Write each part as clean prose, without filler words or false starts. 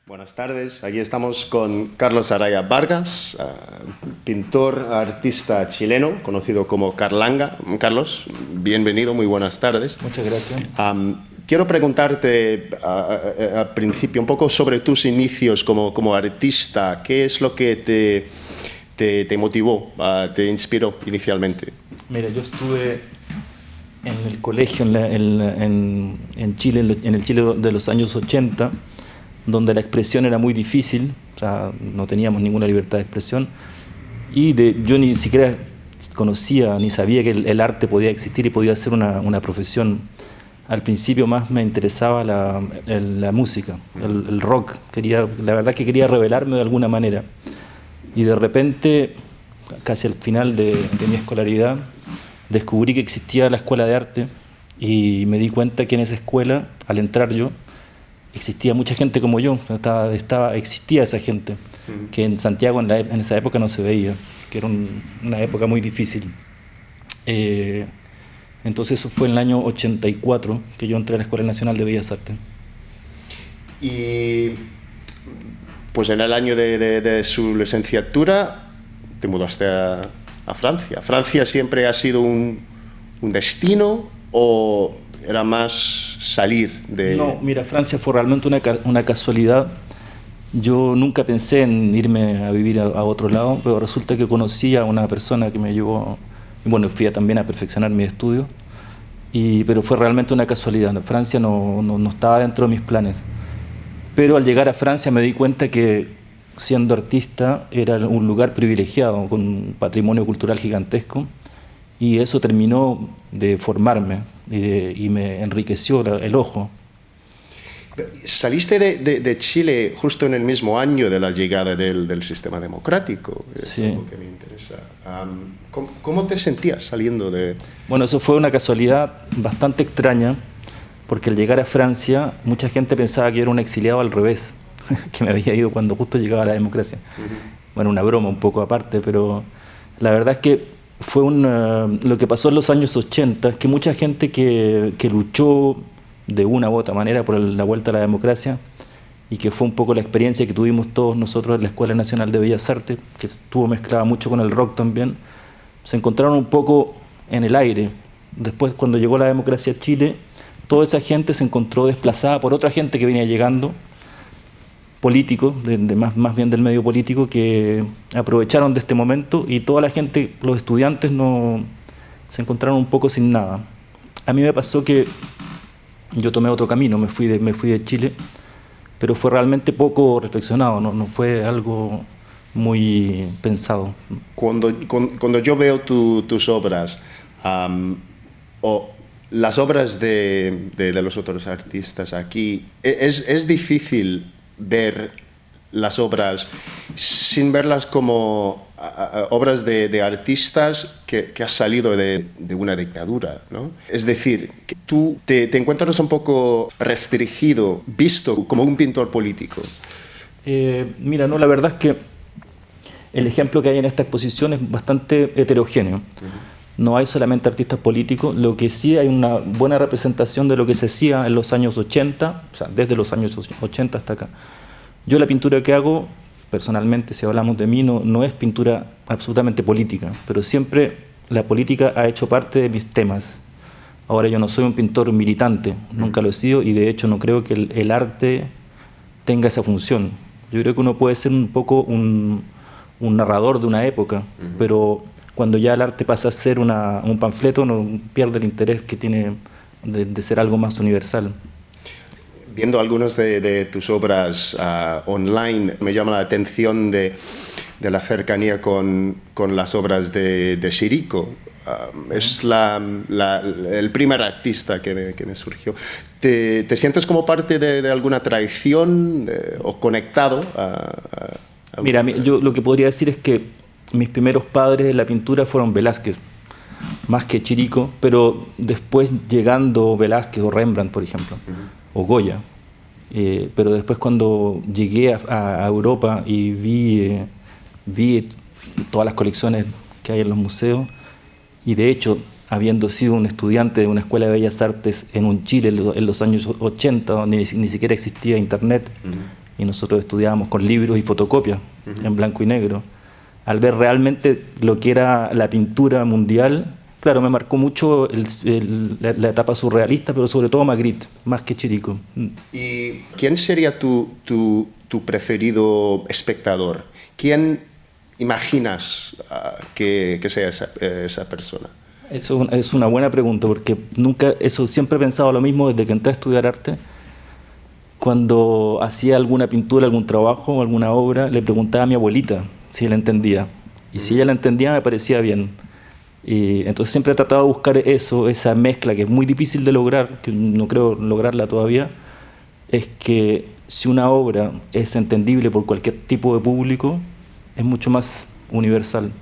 Buenas tardes, aquí estamos con Carlos Araya Vargas, pintor, artista chileno, conocido como Carlanga. Carlos, bienvenido, muy buenas tardes. Muchas gracias. Quiero preguntarte al principio un poco sobre tus inicios como artista. ¿Qué es lo que te motivó, te inspiró inicialmente? Mira, yo estuve en el colegio en Chile, en el Chile de los años 80, donde la expresión era muy difícil, o sea, no teníamos ninguna libertad de expresión, y yo ni siquiera conocía ni sabía que el arte podía existir y podía ser una profesión. Al principio más me interesaba la música, el rock. La verdad que quería revelarme de alguna manera. Y de repente, casi al final de mi escolaridad, descubrí que existía la escuela de arte y me di cuenta que en esa escuela, al entrar yo, existía mucha gente como yo, existía esa gente, que en Santiago en esa época no se veía, que era una época muy difícil. Entonces eso fue en el año 84 que yo entré a la Escuela Nacional de Bellas Artes. Y pues en el año de su licenciatura te mudaste a Francia. ¿Francia siempre ha sido un destino o era más salir de...? No, mira, Francia fue realmente una casualidad. Yo nunca pensé en irme a vivir a otro lado, pero resulta que conocí a una persona que me llevó, y bueno, fui también a perfeccionar mis estudios, pero fue realmente una casualidad. Francia no estaba dentro de mis planes. Pero al llegar a Francia me di cuenta que siendo artista era un lugar privilegiado, con un patrimonio cultural gigantesco, y eso terminó de formarme y me enriqueció el ojo. Saliste de Chile justo en el mismo año de la llegada del sistema democrático. Sí. Es algo que me interesa. ¿Cómo te sentías saliendo de...? Bueno, eso fue una casualidad bastante extraña, porque al llegar a Francia mucha gente pensaba que era un exiliado al revés, que me había ido cuando justo llegaba la democracia. Bueno, una broma un poco aparte, pero la verdad es que fue lo que pasó en los años 80, es que mucha gente que luchó de una u otra manera por la vuelta a la democracia, y que fue un poco la experiencia que tuvimos todos nosotros en la Escuela Nacional de Bellas Artes, que estuvo mezclada mucho con el rock también, se encontraron un poco en el aire. Después, cuando llegó la democracia a Chile, toda esa gente se encontró desplazada por otra gente que venía llegando, políticos, más bien del medio político, que aprovecharon de este momento, y toda la gente, los estudiantes, se encontraron un poco sin nada. A mí me pasó que yo tomé otro camino, me fui de Chile, pero fue realmente poco reflexionado, no fue algo muy pensado. Cuando yo veo tus obras, o las obras de los otros artistas aquí, es difícil ver las obras sin verlas como obras de artistas que has salido de una dictadura, ¿no? Es decir, que tú te encuentras un poco restringido, visto como un pintor político. Mira, no, la verdad es que el ejemplo que hay en esta exposición es bastante heterogéneo. No hay solamente artistas políticos, lo que sí hay una buena representación de lo que se hacía en los años 80, o sea, desde los años 80 hasta acá. Yo la pintura que hago, personalmente, si hablamos de mí, no es pintura absolutamente política, pero siempre la política ha hecho parte de mis temas. Ahora, yo no soy un pintor militante, nunca lo he sido, y de hecho no creo que el arte tenga esa función. Yo creo que uno puede ser un poco un narrador de una época, pero cuando ya el arte pasa a ser un panfleto, uno pierde el interés que tiene de ser algo más universal. Viendo algunas de tus obras online, me llama la atención de la cercanía con las obras de Chirico. Es el primer artista que me surgió. ¿Te sientes como parte de alguna tradición o conectado a Mira, yo lo que podría decir es que mis primeros padres en la pintura fueron Velázquez, más que Chirico, pero después llegando Velázquez o Rembrandt, por ejemplo, o Goya. Pero después cuando llegué a Europa y vi todas las colecciones que hay en los museos, y de hecho, habiendo sido un estudiante de una escuela de bellas artes en un Chile en los años 80, donde ni siquiera existía internet, y nosotros estudiábamos con libros y fotocopias en blanco y negro. Al ver realmente lo que era la pintura mundial, claro, me marcó mucho la etapa surrealista, pero sobre todo Magritte, más que Chirico. ¿Y quién sería tu preferido espectador? ¿Quién imaginas que sea esa persona? Eso es una buena pregunta, porque siempre he pensado lo mismo desde que entré a estudiar arte. Cuando hacía alguna pintura, algún trabajo, alguna obra, le preguntaba a mi abuelita si ella entendía. Y si ella la entendía, me parecía bien. Y entonces siempre he tratado de buscar esa mezcla que es muy difícil de lograr, que no creo lograrla todavía, es que si una obra es entendible por cualquier tipo de público, es mucho más universal.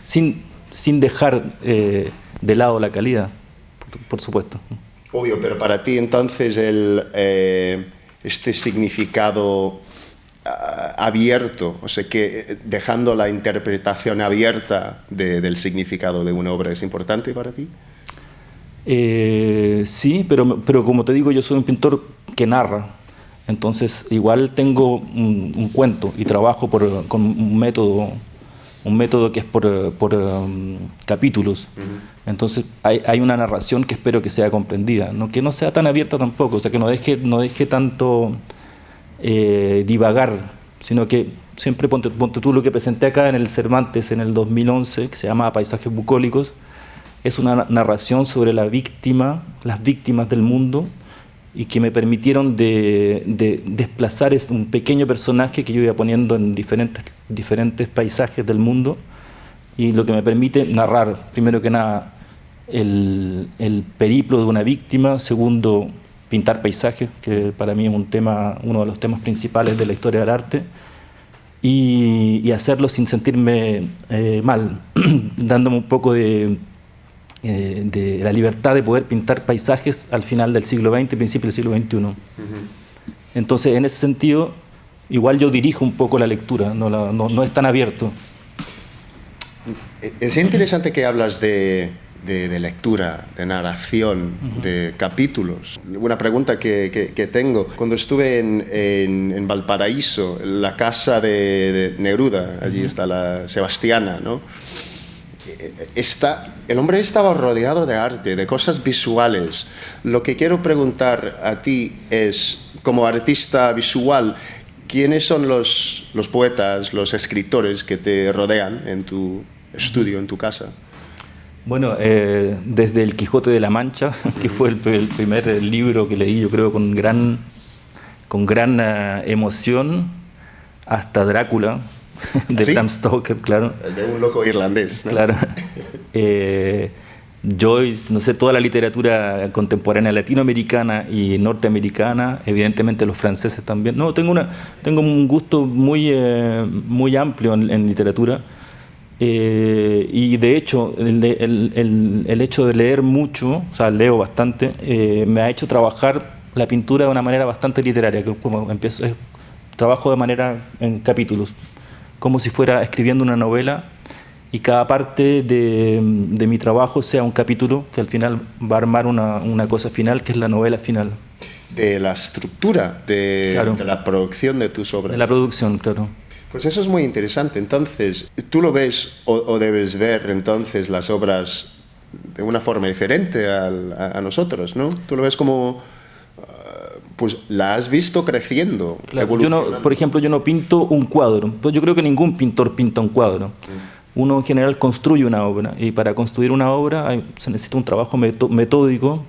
Sin dejar de lado la calidad, por supuesto. Obvio, pero para ti entonces este significado abierto, o sea que dejando la interpretación abierta del significado de una obra, ¿es importante para ti? Sí, pero como te digo, yo soy un pintor que narra, entonces igual tengo un cuento y trabajo con un método que es por capítulos. Entonces hay una narración que espero que sea comprendida, ¿no? Que no sea tan abierta tampoco, o sea, que no deje tanto divagar, sino que siempre ponte tú lo que presenté acá en el Cervantes en el 2011, que se llama Paisajes bucólicos, es una narración sobre las víctimas del mundo, y que me permitieron de desplazar un pequeño personaje que yo iba poniendo en diferentes paisajes del mundo, y lo que me permite narrar, primero que nada, el periplo de una víctima, segundo, pintar paisajes, que para mí es uno de los temas principales de la historia del arte, y hacerlo sin sentirme mal, dándome un poco de la libertad de poder pintar paisajes al final del siglo XX, principio del siglo XXI. Entonces, en ese sentido, igual yo dirijo un poco la lectura, no es tan abierto. Es interesante que hablas de lectura, de narración, de capítulos. Una pregunta que tengo. Cuando estuve en Valparaíso, la casa de Neruda, allí está la Sebastiana, ¿no? El hombre estaba rodeado de arte, de cosas visuales. Lo que quiero preguntar a ti es, como artista visual, ¿quiénes son los poetas, los escritores que te rodean en tu estudio, en tu casa? Bueno, desde El Quijote de la Mancha, que fue el primer libro que leí, yo creo, con gran emoción, hasta Drácula, de ¿Sí? Bram Stoker, claro. El de un loco irlandés, ¿no? Claro. Joyce, no sé, toda la literatura contemporánea latinoamericana y norteamericana, evidentemente los franceses también. No, tengo un gusto muy amplio en literatura, y de hecho el hecho de leer mucho, o sea, leo bastante, me ha hecho trabajar la pintura de una manera bastante literaria, que como trabajo de manera en capítulos, como si fuera escribiendo una novela, y cada parte de mi trabajo sea un capítulo que al final va a armar una cosa final, que es la novela final. De la estructura, Claro. de la producción de tus obras. De la producción, claro. Pues eso es muy interesante. Entonces, tú lo ves o debes ver entonces las obras de una forma diferente a nosotros, ¿no? Tú lo ves como... pues la has visto creciendo, Claro. evolucionando. Por ejemplo, yo no pinto un cuadro. Pues yo creo que ningún pintor pinta un cuadro. Uno en general construye una obra, y para construir una obra se necesita un trabajo metódico,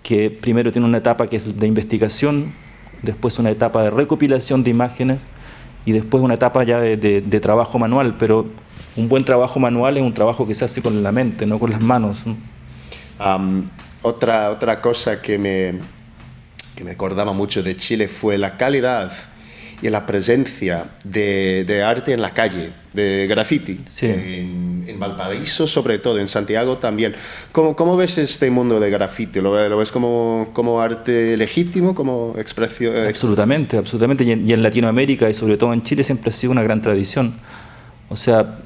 que primero tiene una etapa que es de investigación, después una etapa de recopilación de imágenes, y después una etapa ya de trabajo manual. Pero un buen trabajo manual es un trabajo que se hace con la mente, no con las manos. Otra cosa que me acordaba mucho de Chile fue la calidad y la presencia de arte en la calle, de graffiti, Sí. en Valparaíso sobre todo, en Santiago también. ¿Cómo ves este mundo de graffiti? ¿Lo ves como arte legítimo, como expresión? Absolutamente, absolutamente. Y en Latinoamérica, y sobre todo en Chile, siempre ha sido una gran tradición. O sea,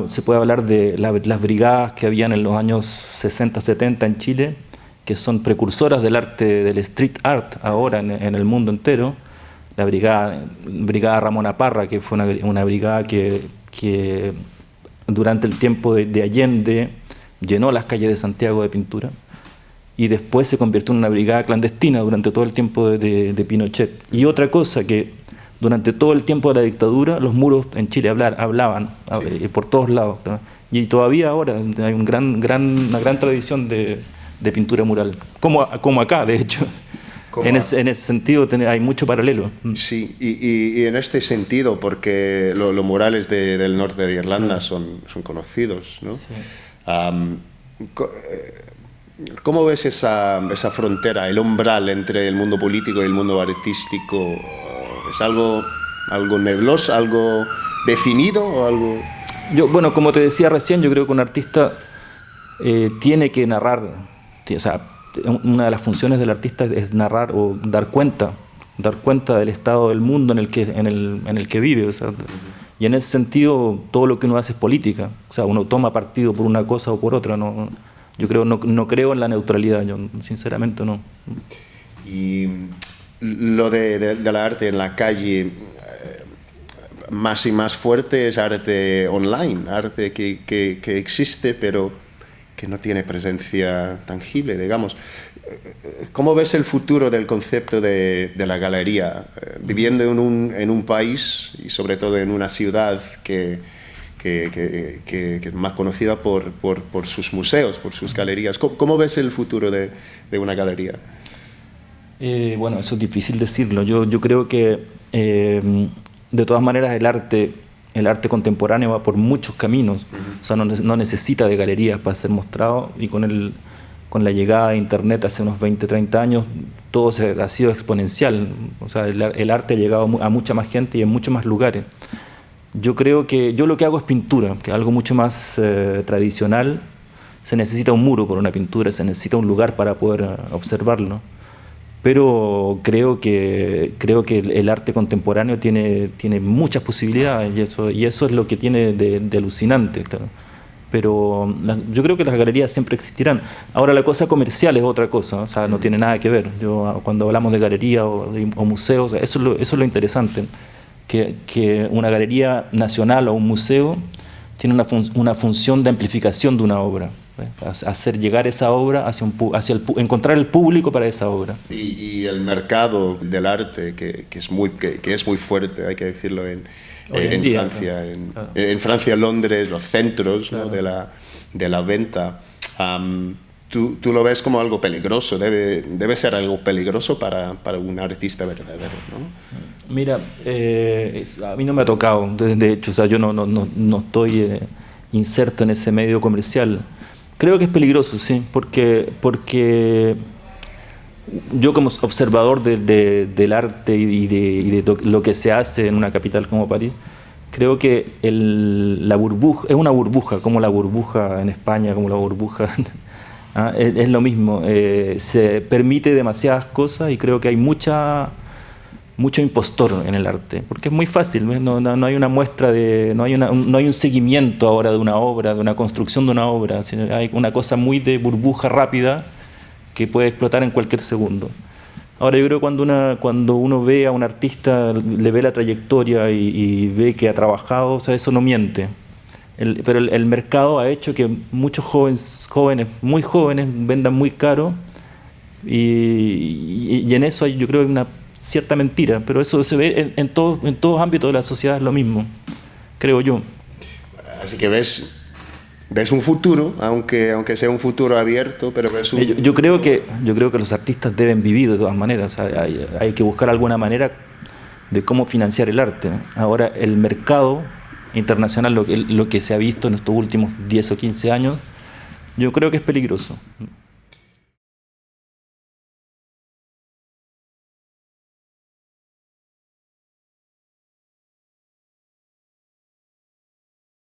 se puede hablar de las brigadas que habían en los años 60, 70 en Chile, que son precursoras del arte, del street art ahora en el mundo entero. La brigada Ramona Parra, que fue una brigada que durante el tiempo de Allende llenó las calles de Santiago de pintura, y después se convirtió en una brigada clandestina durante todo el tiempo de Pinochet. Y otra cosa, que durante todo el tiempo de la dictadura los muros en Chile hablaban por todos lados, ¿no? Y todavía ahora hay una gran tradición de pintura mural, como acá, de hecho. En ese sentido hay mucho paralelo. Sí, y en este sentido, porque los murales del norte de Irlanda son conocidos, ¿no? Sí. ¿Cómo ves esa frontera, el umbral entre el mundo político y el mundo artístico? ¿Es algo nebloso, algo definido o algo...? Bueno, como te decía recién, yo creo que un artista tiene que narrar, o sea, una de las funciones del artista es narrar o dar cuenta del estado del mundo en el que vive, o sea, y en ese sentido todo lo que uno hace es política, o sea, uno toma partido por una cosa o por otra, no, yo no creo en la neutralidad, yo sinceramente no. Y lo del arte en la calle, más y más fuerte, es arte online, arte que existe pero que no tiene presencia tangible, digamos. ¿Cómo ves el futuro del concepto de la galería? Viviendo en un país y sobre todo en una ciudad que es más conocida por sus museos, por sus galerías. ¿Cómo ves el futuro de una galería? Bueno, eso es difícil decirlo. Yo creo que de todas maneras el arte contemporáneo va por muchos caminos. O sea, no necesita de galerías para ser mostrado, y con la llegada de Internet hace unos 20, 30 años, todo ha sido exponencial. O sea, el arte ha llegado a mucha más gente y en muchos más lugares. Yo creo que yo lo que hago es pintura, que es algo mucho más tradicional. Se necesita un muro por una pintura, se necesita un lugar para poder observarlo. Pero creo que el arte contemporáneo tiene muchas posibilidades, y eso es lo que tiene de alucinante, claro. Pero yo creo que las galerías siempre existirán. Ahora, la cosa comercial es otra cosa, o sea, no tiene nada que ver. Cuando hablamos de galería o museos, eso es lo interesante, que una galería nacional o un museo tiene una función de amplificación de una obra, hacer llegar esa obra encontrar el público para esa obra. Y el mercado del arte, que es muy fuerte, hay que decirlo, en Francia, claro. En Francia, Londres, los centros, claro, ¿no? de la venta. Tú lo ves como algo peligroso, debe ser algo peligroso para un artista verdadero, ¿no? Mira, a mí no me ha tocado, de hecho, o sea, yo no estoy inserto en ese medio comercial. Creo que es peligroso, sí, porque yo como observador del arte y de lo que se hace en una capital como París, creo que la burbuja es una burbuja, como la burbuja en España, como la burbuja... es lo mismo, se permite demasiadas cosas, y creo que hay mucho impostor en el arte, porque es muy fácil, no hay una muestra no hay un seguimiento ahora de una obra, de una construcción de una obra, sino hay una cosa muy de burbuja rápida que puede explotar en cualquier segundo. Ahora, yo creo que cuando uno ve a un artista, le ve la trayectoria y ve que ha trabajado, o sea, eso no miente. Pero el mercado ha hecho que muchos jóvenes, muy jóvenes, vendan muy caro, y en eso yo creo que hay una cierta mentira, pero eso se ve en todos ámbitos de la sociedad, es lo mismo, creo yo. Así que ves un futuro, aunque sea un futuro abierto, pero ves un... Yo creo que los artistas deben vivir de todas maneras, o sea, hay que buscar alguna manera de cómo financiar el arte. Ahora, el mercado internacional, lo que se ha visto en estos últimos 10 o 15 años, yo creo que es peligroso.